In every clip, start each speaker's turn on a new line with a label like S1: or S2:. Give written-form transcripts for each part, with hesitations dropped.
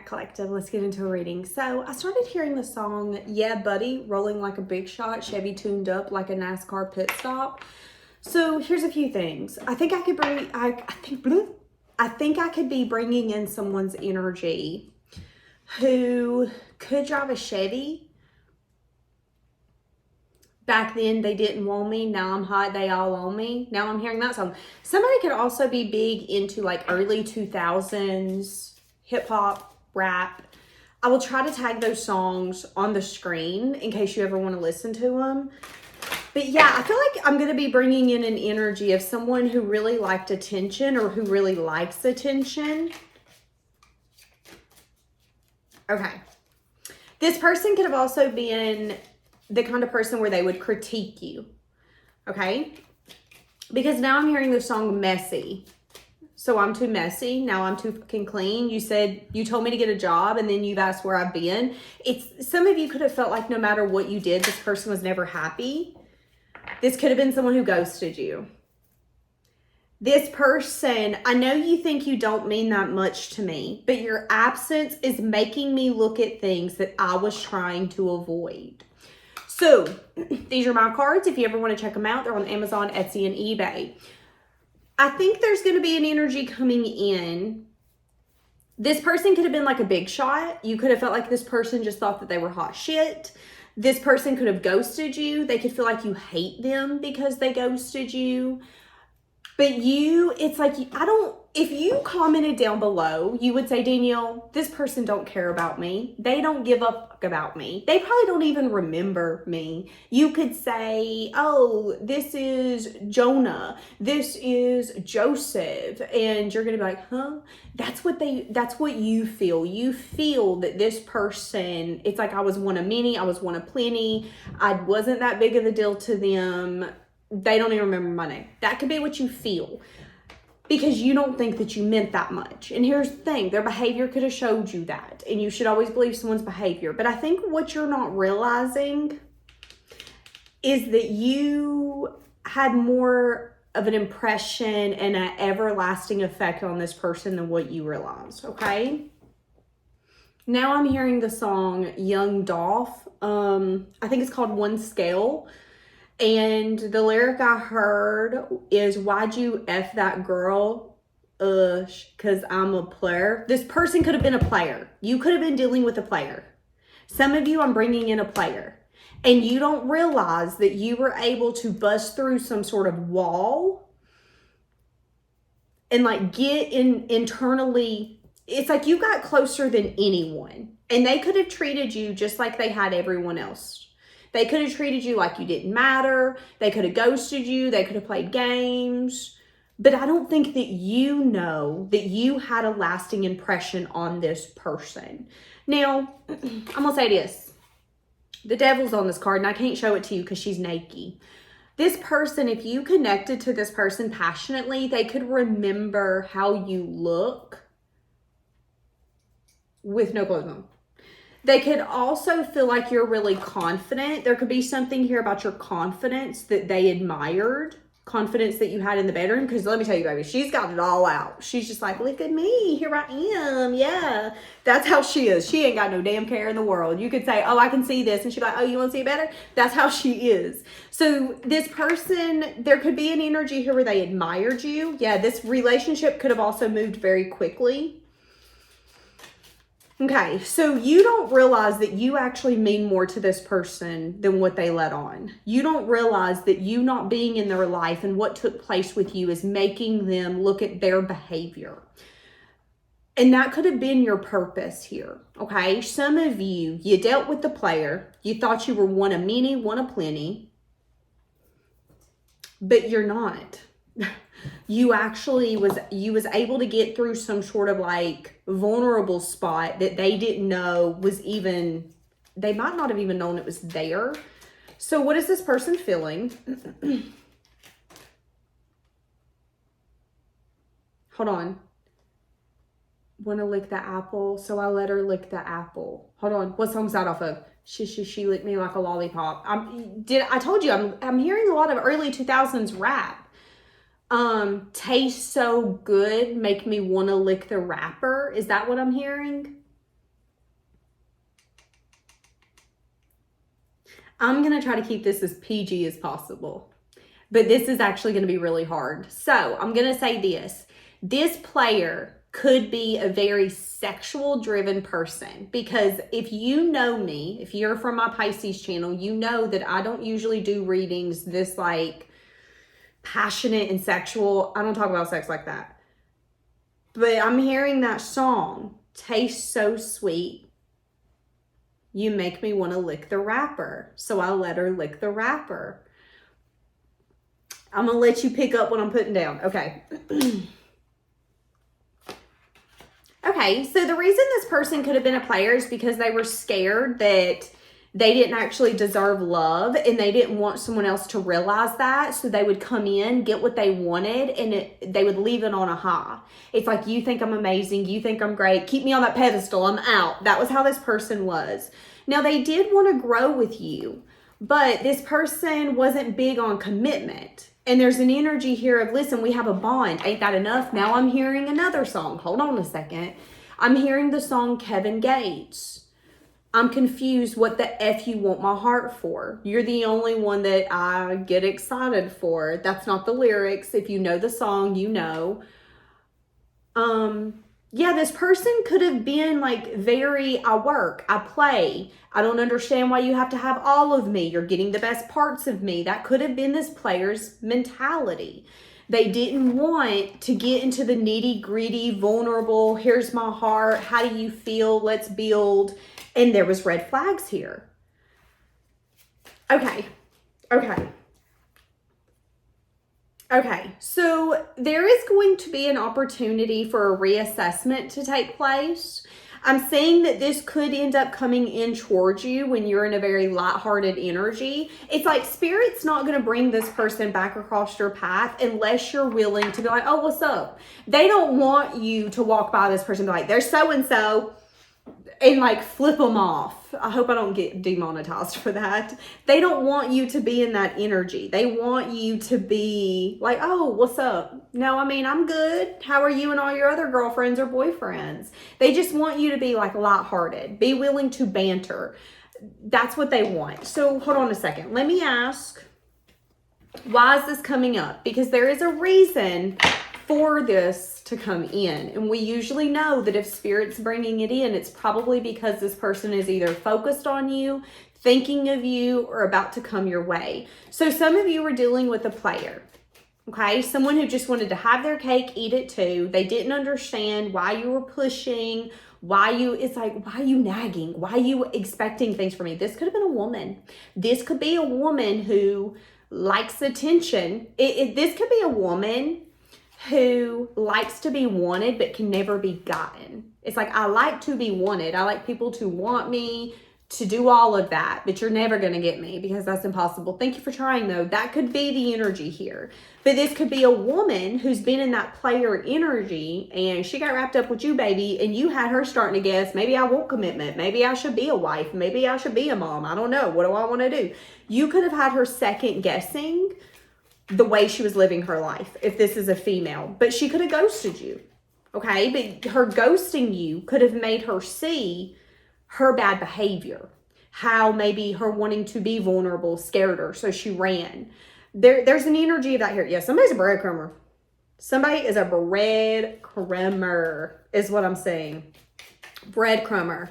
S1: Collective. Let's get into a reading. So I started hearing the song Yeah Buddy, rolling like a big shot, Chevy tuned up like a NASCAR pit stop. So here's a few things. I think I could bring, I think I could be bringing in someone's energy who could drive a Chevy. Back then they didn't want me. Now I'm hot. They all want me. Now I'm hearing that song. Somebody could also be big into like early 2000s hip hop, rap. I will try to tag those songs on the screen in case you ever want to listen to them. But yeah, I feel like I'm going to be bringing in an energy of someone who really liked attention or who really likes attention. Okay. This person could have also been the kind of person where they would critique you. Okay? Because now I'm hearing the song Messy. So I'm too messy. Now I'm too fucking clean. You told me to get a job and then you've asked where I've been. Some of you could have felt like no matter what you did, this person was never happy. This could have been someone who ghosted you. This person, I know you think you don't mean that much to me, but your absence is making me look at things that I was trying to avoid. So these are my cards. If you ever want to check them out, they're on Amazon, Etsy, and eBay. I think there's going to be an energy coming in. This person could have been like a big shot. You could have felt like this person just thought that they were hot shit. This person could have ghosted you. They could feel like you hate them because they ghosted you. But it's like, if you commented down below, you would say, Danielle, this person don't care about me. They don't give a fuck about me. They probably don't even remember me. You could say, oh, this is Jonah. This is Joseph. And you're going to be like, huh? That's what you feel. You feel that this person, it's like I was one of many. I was one of plenty. I wasn't that big of a deal to them. They don't even remember my name. That could be what you feel because you don't think that you meant that much. And here's the thing. Their behavior could have showed you that. And you should always believe someone's behavior. But I think what you're not realizing is that you had more of an impression and an everlasting effect on this person than what you realized, okay? Now I'm hearing the song Young Dolph. I think it's called One Scale. And the lyric I heard is, why'd you F that girl? Cause I'm a player. This person could have been a player. You could have been dealing with a player. Some of you, I'm bringing in a player. And you don't realize that you were able to bust through some sort of wall and like get in internally. It's like you got closer than anyone. And they could have treated you just like they had everyone else. They could have treated you like you didn't matter. They could have ghosted you. They could have played games. But I don't think that you know that you had a lasting impression on this person. Now, I'm going to say this. The devil's on this card, and I can't show it to you because she's naked. This person, if you connected to this person passionately, they could remember how you look with no clothes on. They could also feel like you're really confident. There could be something here about your confidence that they admired. Confidence that you had in the bedroom. Because let me tell you, baby, she's got it all out. She's just like, look at me. Here I am. Yeah. That's how she is. She ain't got no damn care in the world. You could say, oh, I can see this. And she'd be like, oh, you want to see it better? That's how she is. So this person, there could be an energy here where they admired you. Yeah, this relationship could have also moved very quickly. Okay, so you don't realize that you actually mean more to this person than what they let on. You don't realize that you not being in their life and what took place with you is making them look at their behavior. And that could have been your purpose here, okay? Some of you dealt with the player. You thought you were one of many, one of plenty. But you're not. You actually was able to get through some sort of like vulnerable spot that they didn't know was even, they might not have even known it was there. So what is this person feeling? Hold on. Want to lick the apple, so I let her lick the apple. Hold on. What song's that off of? She licked me like a lollipop. I told you I'm hearing a lot of early 2000s rap. Taste so good, make me want to lick the wrapper. Is that what I'm hearing? I'm going to try to keep this as PG as possible, but this is actually going to be really hard. So I'm going to say this. This player could be a very sexual driven person, because if you know me, if you're from my Pisces channel, you know that I don't usually do readings this like passionate and sexual. I don't talk about sex like that. But I'm hearing that song, Taste So Sweet. You make me want to lick the wrapper. So I let her lick the wrapper. I'm going to let you pick up what I'm putting down. Okay. Okay, so the reason this person could have been a player is because they were scared that they didn't actually deserve love, and they didn't want someone else to realize that. So they would come in, get what they wanted, and they would leave it on a high. It's like, you think I'm amazing, you think I'm great, keep me on that pedestal, I'm out. That was how this person was. Now, they did want to grow with you, but this person wasn't big on commitment. And there's an energy here of, listen, we have a bond. Ain't that enough? Now I'm hearing another song. Hold on a second. I'm hearing the song Kevin Gates. I'm confused what the F you want my heart for. You're the only one that I get excited for. That's not the lyrics. If you know the song, you know. Yeah, this person could have been like very, I work, I play. I don't understand why you have to have all of me. You're getting the best parts of me. That could have been this player's mentality. They didn't want to get into the nitty gritty, vulnerable, here's my heart, how do you feel, let's build. And there was red flags here. Okay. Okay, so there is going to be an opportunity for a reassessment to take place. I'm saying that this could end up coming in towards you when you're in a very lighthearted energy. It's like Spirit's not going to bring this person back across your path unless you're willing to be like, oh, what's up? They don't want you to walk by this person and be like, there's so-and-so, and like flip them off. I hope I don't get demonetized for that. They don't want you to be in that energy. They want you to be like, oh, what's up? No, I mean, I'm good. How are you and all your other girlfriends or boyfriends? They just want you to be like lighthearted, be willing to banter. That's what they want. So hold on a second. Let me ask, why is this coming up? Because there is a reason for this to come in. And we usually know that if Spirit's bringing it in, it's probably because this person is either focused on you, thinking of you, or about to come your way. So some of you were dealing with a player, okay? Someone who just wanted to have their cake, eat it too. They didn't understand why you were pushing, it's like, why are you nagging? Why are you expecting things from me? This could have been a woman. This could be a woman who likes attention. This could be a woman who likes to be wanted but can never be gotten. It's like, I like to be wanted. I like people to want me, to do all of that, but you're never going to get me because that's impossible. Thank you for trying though. That could be the energy here. But this could be a woman who's been in that player energy and she got wrapped up with you, baby, and you had her starting to guess, maybe I want commitment. Maybe I should be a wife. Maybe I should be a mom. I don't know. What do I want to do? You could have had her second guessing the way she was living her life, if this is a female, but she could have ghosted you, okay? But her ghosting you could have made her see her bad behavior, how maybe her wanting to be vulnerable scared her, so she ran. There's an energy of that here. Yeah, somebody's a breadcrumber. Somebody is a breadcrumber, is what I'm saying. Breadcrumber.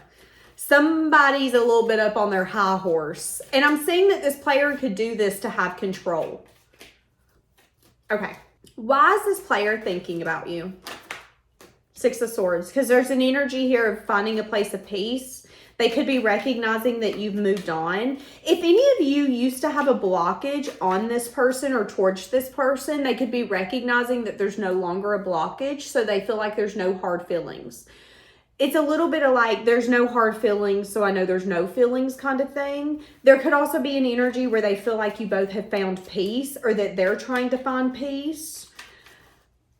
S1: Somebody's a little bit up on their high horse. And I'm saying that this player could do this to have control. Okay, why is this player thinking about you? Six of Swords, because there's an energy here of finding a place of peace. They could be recognizing that you've moved on. If any of you used to have a blockage on this person or towards this person, they could be recognizing that there's no longer a blockage, so they feel like there's no hard feelings. It's a little bit of like, there's no hard feelings, so I know there's no feelings kind of thing. There could also be an energy where they feel like you both have found peace, or that they're trying to find peace.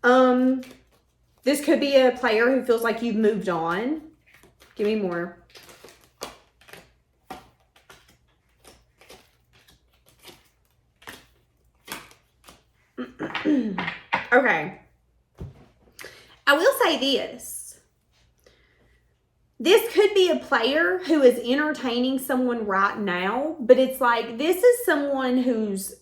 S1: This could be a player who feels like you've moved on. Give me more. Okay. I will say this. This could be a player who is entertaining someone right now, but it's like, this is someone who's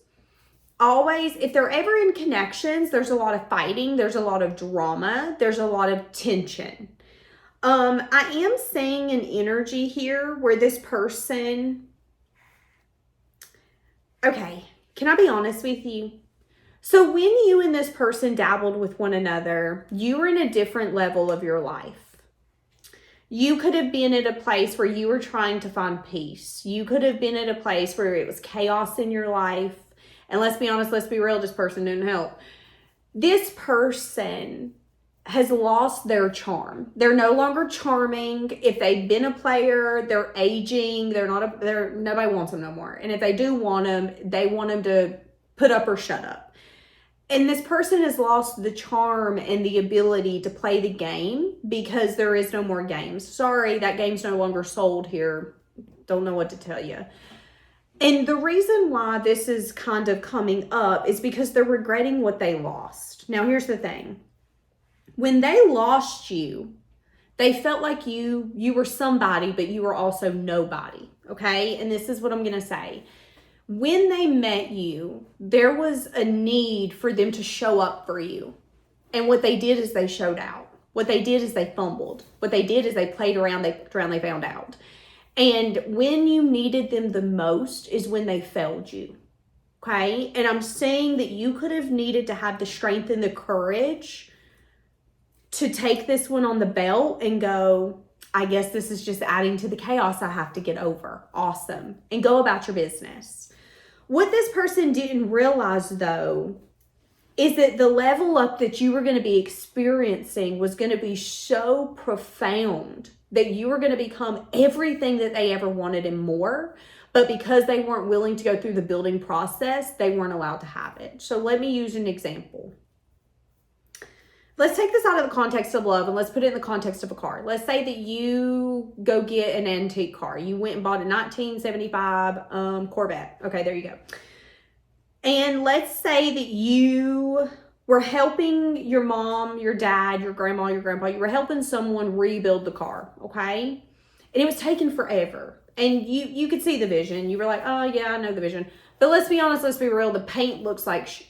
S1: always, if they're ever in connections, there's a lot of fighting, there's a lot of drama, there's a lot of tension. I am seeing an energy here where this person, okay, can I be honest with you? So when you and this person dabbled with one another, you were in a different level of your life. You could have been at a place where you were trying to find peace. You could have been at a place where it was chaos in your life. And let's be honest, let's be real, this person didn't help. This person has lost their charm. They're no longer charming. If they've been a player, they're aging. Nobody wants them no more. And if they do want them, they want them to put up or shut up. And this person has lost the charm and the ability to play the game because there is no more games. Sorry, that game's no longer sold here. Don't know what to tell you. And the reason why this is kind of coming up is because they're regretting what they lost. Now, here's the thing. When they lost you, they felt like you were somebody, but you were also nobody, okay? And this is what I'm going to say. When they met you, there was a need for them to show up for you. And what they did is they showed out. What they did is they fumbled. What they did is they played around, they found out. And when you needed them the most is when they failed you, okay? And I'm saying that you could have needed to have the strength and the courage to take this one on the belt and go, I guess this is just adding to the chaos I have to get over. Awesome. And go about your business. What this person didn't realize, though, is that the level up that you were going to be experiencing was going to be so profound that you were going to become everything that they ever wanted and more. But because they weren't willing to go through the building process, they weren't allowed to have it. So let me use an example. Let's take this out of the context of love and let's put it in the context of a car. Let's say that you go get an antique car. You went and bought a 1975 Corvette. Okay, there you go. And let's say that you were helping your mom, your dad, your grandma, your grandpa. You were helping someone rebuild the car, okay? And it was taking forever. And you could see the vision. You were like, oh, yeah, I know the vision. But let's be honest, let's be real. The paint looks like shit.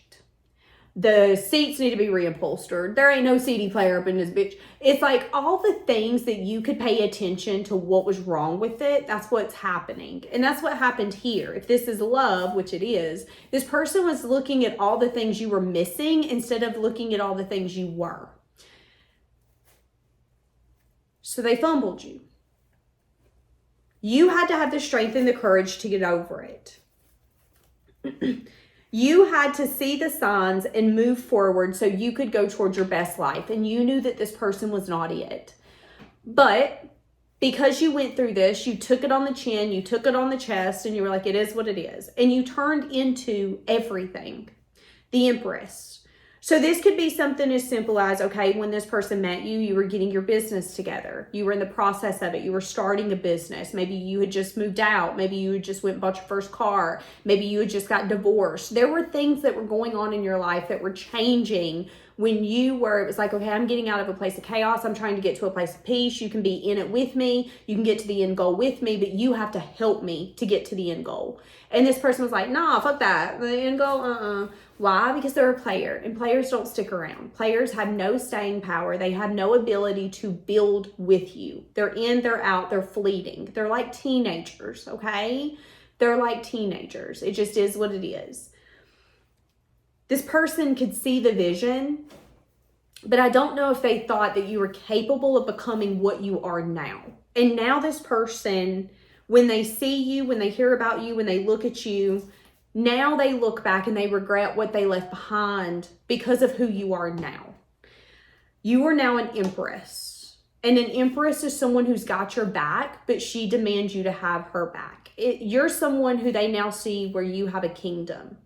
S1: The seats need to be reupholstered. There ain't no CD player up in this bitch. It's like all the things that you could pay attention to what was wrong with it. That's what's happening. And that's what happened here. If this is love, which it is, this person was looking at all the things you were missing instead of looking at all the things you were. So they fumbled you. You had to have the strength and the courage to get over it. You had to see the signs and move forward so you could go towards your best life. And you knew that this person was not it. But because you went through this, you took it on the chin, you took it on the chest, and you were like, it is what it is. And you turned into everything. The Empress. So this could be something as simple as, okay, when this person met you, you were getting your business together. You were in the process of it. You were starting a business. Maybe you had just moved out. Maybe you had just went and bought your first car. Maybe you had just got divorced. There were things that were going on in your life that were changing when it was like, okay, I'm getting out of a place of chaos. I'm trying to get to a place of peace. You can be in it with me. You can get to the end goal with me, but you have to help me to get to the end goal. And this person was like, nah, fuck that. The end goal, Why? Because they're a player, and players don't stick around. Players have no staying power. They have no ability to build with you. They're in, they're out, they're fleeting. They're like teenagers, okay? They're like teenagers. It just is what it is. This person could see the vision, but I don't know if they thought that you were capable of becoming what you are now. And now this person, when they see you, when they hear about you, when they look at you, now they look back and they regret what they left behind because of who you are now. You are now an empress. And an empress is someone who's got your back, but she demands you to have her back. You're someone who they now see where you have a kingdom.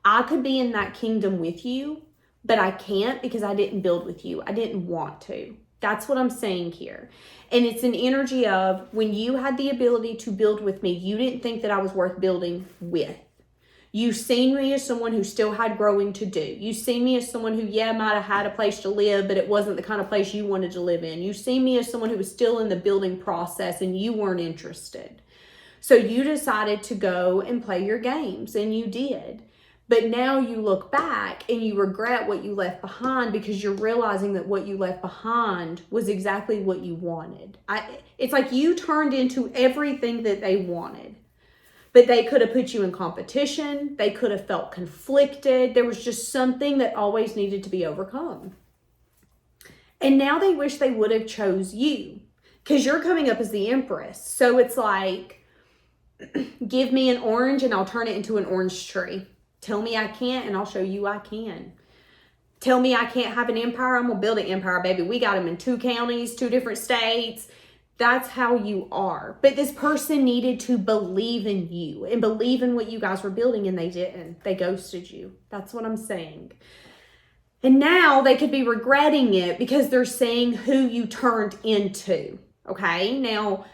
S1: I could be in that kingdom with you, but I can't because I didn't build with you. I didn't want to. That's what I'm saying here. And it's an energy of when you had the ability to build with me, you didn't think that I was worth building with. You seen me as someone who still had growing to do. You seen me as someone who, yeah, might have had a place to live, but it wasn't the kind of place you wanted to live in. You seen me as someone who was still in the building process and you weren't interested. So you decided to go and play your games, and you did. But now you look back and you regret what you left behind because you're realizing that what you left behind was exactly what you wanted. It's like you turned into everything that they wanted. But they could have put you in competition. They could have felt conflicted. There was just something that always needed to be overcome. And now they wish they would have chose you because you're coming up as the empress. So it's like, give me an orange and I'll turn it into an orange tree. Tell me I can't and I'll show you I can. Tell me I can't have an empire. I'm going to build an empire, baby. We got them in 2 counties, 2 different states. That's how you are. But this person needed to believe in you and believe in what you guys were building, and they didn't. They ghosted you. That's what I'm saying. And now they could be regretting it because they're seeing who you turned into. Okay? Now,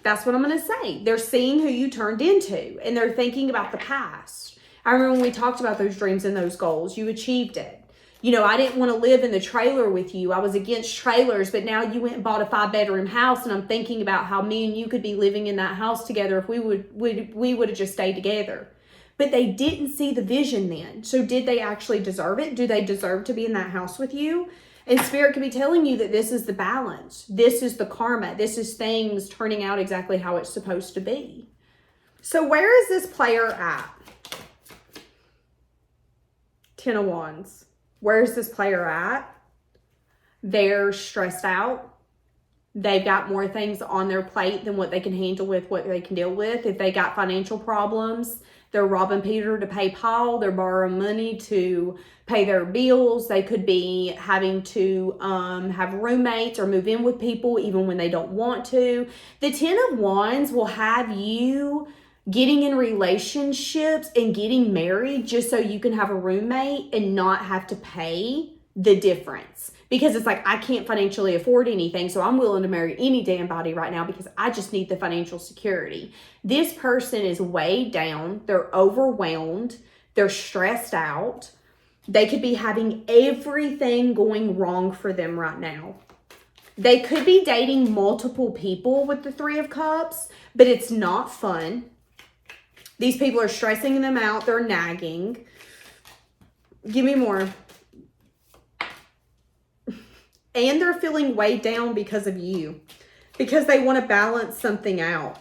S1: that's what I'm going to say. They're seeing who you turned into, and they're thinking about the past. I remember when we talked about those dreams and those goals, you achieved it. You know, I didn't want to live in the trailer with you. I was against trailers, but now you went and bought a 5-bedroom house, and I'm thinking about how me and you could be living in that house together if we would have just stayed together. But they didn't see the vision then. So did they actually deserve it? Do they deserve to be in that house with you? And Spirit could be telling you that this is the balance. This is the karma. This is things turning out exactly how it's supposed to be. So where is this player at? 10 of Wands. Where's this player at? They're stressed out. They've got more things on their plate than what they can handle with what they can deal with. If they got financial problems, they're robbing Peter to pay Paul. They're borrowing money to pay their bills. They could be having to have roommates or move in with people even when they don't want to. The 10 of Wands will have you getting in relationships and getting married just so you can have a roommate and not have to pay the difference. Because it's like, I can't financially afford anything, so I'm willing to marry any damn body right now because I just need the financial security. This person is weighed down. They're overwhelmed. They're stressed out. They could be having everything going wrong for them right now. They could be dating multiple people with the 3 of Cups, but it's not fun. These people are stressing them out. They're nagging. Give me more. And they're feeling weighed down because of you. Because they want to balance something out.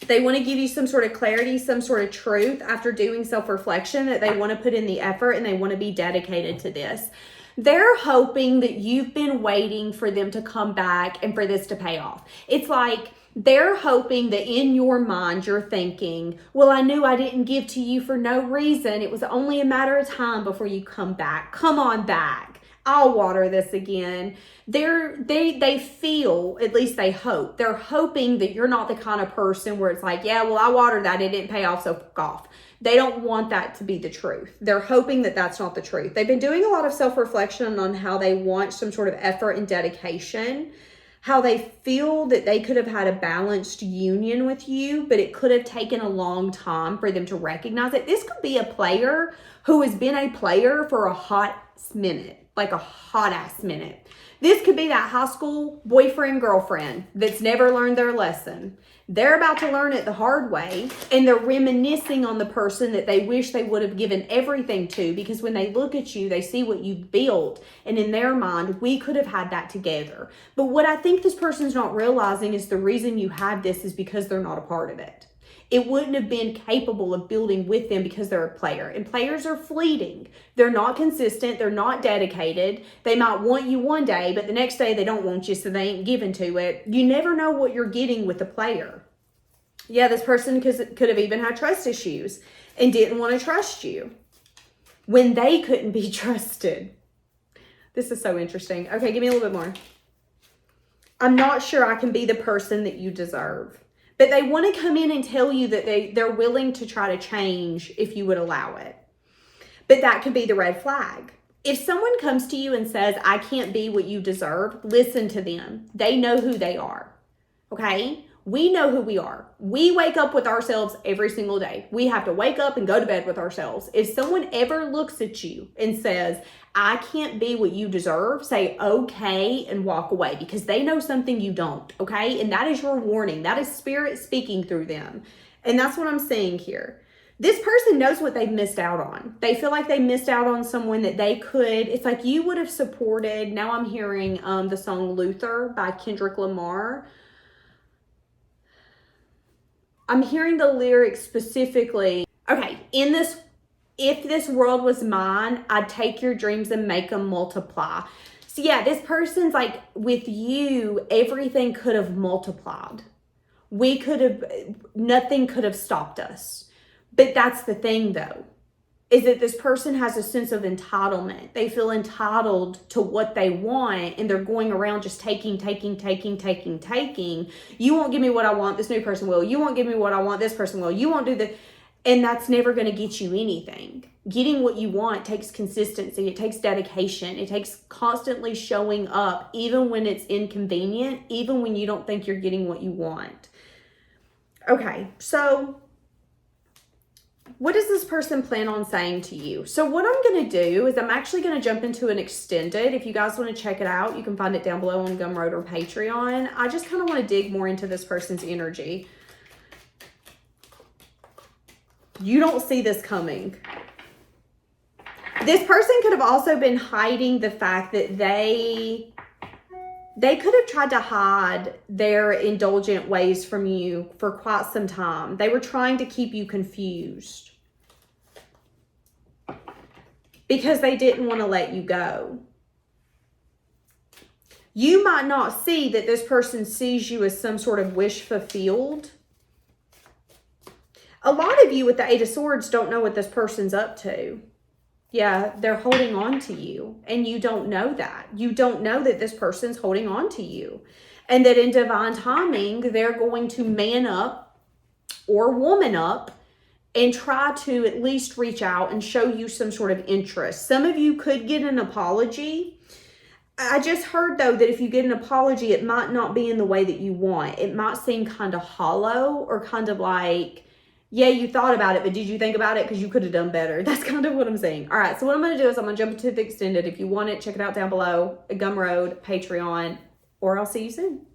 S1: They want to give you some sort of clarity, some sort of truth after doing self-reflection, that they want to put in the effort and they want to be dedicated to this. They're hoping that you've been waiting for them to come back and for this to pay off. It's like they're hoping that in your mind you're thinking, well, I knew I didn't give to you for no reason. It was only a matter of time before you come back. Come on back. I'll water this again. They feel, at least they hope, they're hoping that you're not the kind of person where it's like, yeah, well, I watered that. It didn't pay off, so fuck off. They don't want that to be the truth. They're hoping that that's not the truth. They've been doing a lot of self-reflection on how they want some sort of effort and dedication, how they feel that they could have had a balanced union with you, but it could have taken a long time for them to recognize it. This could be a player who has been a player for a hot minute, like a hot ass minute. This could be that high school boyfriend, girlfriend that's never learned their lesson. They're about to learn it the hard way, and they're reminiscing on the person that they wish they would have given everything to, because when they look at you, they see what you've built, and in their mind, we could have had that together. But what I think this person's not realizing is the reason you have this is because they're not a part of it. It wouldn't have been capable of building with them because they're a player. And players are fleeting. They're not consistent. They're not dedicated. They might want you one day, but the next day they don't want you, so they ain't given to it. You never know what you're getting with a player. Yeah, this person could have even had trust issues and didn't want to trust you when they couldn't be trusted. This is so interesting. Okay, give me a little bit more. I'm not sure I can be the person that you deserve. But they want to come in and tell you that they're willing to try to change if you would allow it. But that could be the red flag. If someone comes to you and says, I can't be what you deserve, listen to them. They know who they are. Okay? We know who we are. We wake up with ourselves every single day. We have to wake up and go to bed with ourselves. If someone ever looks at you and says, I can't be what you deserve, say okay and walk away, because they know something you don't, okay? And that is your warning. That is spirit speaking through them. And that's what I'm saying here. This person knows what they've missed out on. They feel like they missed out on someone that they could. It's like you would have supported. Now I'm hearing the song Luther by Kendrick Lamar. I'm hearing the lyrics specifically. Okay, if this world was mine, I'd take your dreams and make them multiply. So yeah, this person's like, with you, everything could have multiplied. Nothing could have stopped us. But that's the thing though, is that this person has a sense of entitlement. They feel entitled to what they want, and they're going around just taking. You won't give me what I want, this new person will. You won't give me what I want, this person will. You won't do the, and that's never going to get you anything. Getting what you want takes consistency. It takes dedication. It takes constantly showing up, even when it's inconvenient, even when you don't think you're getting what you want. Okay, so what does this person plan on saying to you? So what I'm going to do is I'm actually going to jump into an extended. If you guys want to check it out, you can find it down below on Gumroad or Patreon. I just kind of want to dig more into this person's energy. You don't see this coming. This person could have also been hiding the fact that they could have tried to hide their indulgent ways from you for quite some time. They were trying to keep you confused because they didn't want to let you go. You might not see that this person sees you as some sort of wish fulfilled. A lot of you with the Eight of Swords don't know what this person's up to. Yeah, they're holding on to you, and you don't know that. You don't know that this person's holding on to you, and that in divine timing, they're going to man up or woman up and try to at least reach out and show you some sort of interest. Some of you could get an apology. I just heard, though, that if you get an apology, it might not be in the way that you want. It might seem kind of hollow or kind of like, yeah, you thought about it, but did you think about it? Because you could have done better. That's kind of what I'm saying. All right, so what I'm going to do is I'm going to jump into the extended. If you want it, check it out down below. Gumroad, Patreon, or I'll see you soon.